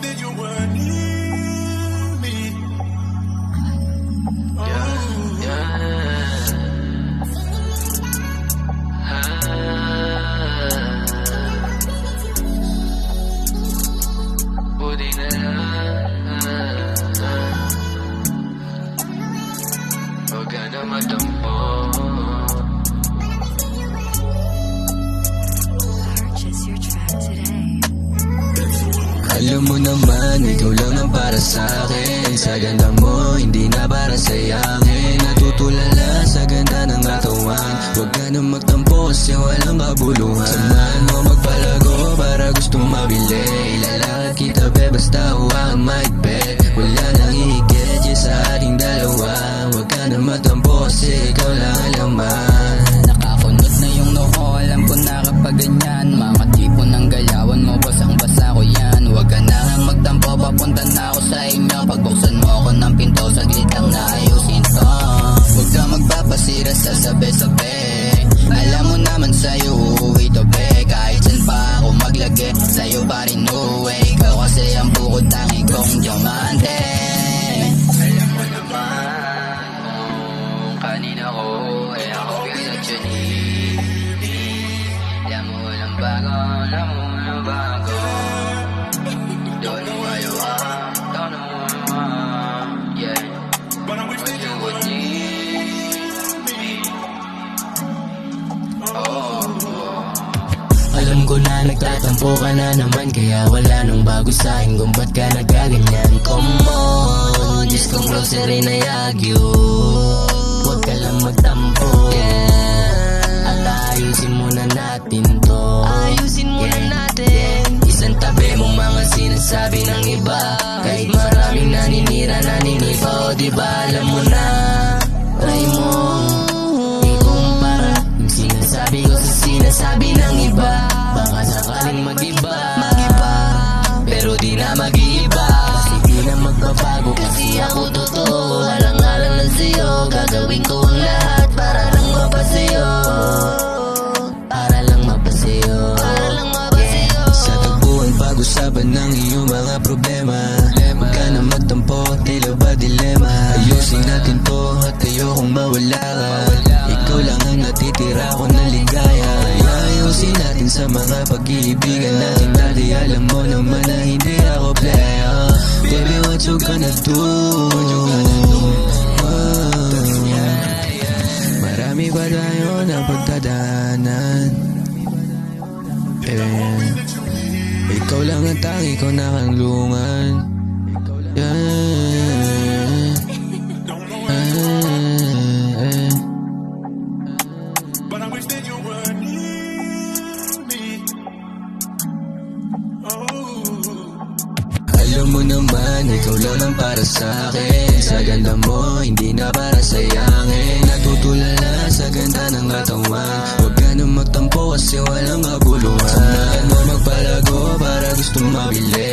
that you were near me. Buti na lang, huwag ka na magtampo. Purchase your track today. Alam mo naman, ikaw lang ang para sa'kin. Sa ganda mo, hindi na para sayangin. Natutulala sa ganda ng katawan. Huwag ka na magtampo kasi walang kabuluhan. Samahan mo magpalago para gustong mabili. Ilalakad kita be, basta huwag maigpit. Wala nang higit yeah, sa ating dalawa. Huwag ka na magtampo kasi ikaw lang ang laman. Nakakunot na yung noo, alam ko na kapag ganyan. Mga tipo ng galawan mo, basang-basa ko yan. Huwag ka na nga magtampo, papunta na ako sa inyo. Pagbuksan mo ako ng pinto, saglit lang na ayusin ko. Huwag ka magpapasira sa sabi-sabi. Alam mo naman sa'yo uuwi to be. Kahit saan pa ako maglagay, sa'yo pa rin uuwi. Ikaw kasi ang bukod tangi kong diamante. Alam mo naman kung kanina ko eh ako pinagtsunimi. Alam mo walang bago, alam mo walang bago. Don't know why you are, don't know why you are, yeah. But I wish that you Would were need me. Alam ko na nagtatampo ka na naman, kaya wala nang bago sa'kin kung ba't ka nagkaganyan. Come on, Diyos kong grocery na yagyo. Huwag ka lang magtampo, at ayusin muna natin to. Ayusin muna natin. Isang tabi mong mga sinasabi ng iba. Kahit maraming naninira, naninipa, o diba alam mo na. Try mo ikumpara yung sinasabi ko sa sinasabi ng iba. Baka sakaling mag-iba, pero di na mag-iiba. Kasi di na magbabago, kasi ako totoo. Alang-alang lang sa'yo, gagawin ko ang lahat para lang mapasayo. Para lang mapasayo. Sa tagpuan pag-usapan ng iyong mga problema. Huwag ka na magtampo, tila ba dilema. Ayusin natin to at ayokong mawala ka. Ikaw lang ang natitira ko na ligaya. Ayusin natin sa mga pag-iibigan natin. Dati alam mo naman na hindi ako player. Baby, what you gonna do? Marami pa tayo na pagdadaanan. Ikaw lang ang tangi ko na kanlungan. But I wish that you were near me. Alam mo naman, ikaw lang ang para sa'kin. Sa ganda mo, hindi na para sayangin. Natutulala sa ganda ng katawan. Huwag ka na magtampo kasi walang kabuluhan. Samahan mo magpalago para gustong mabili.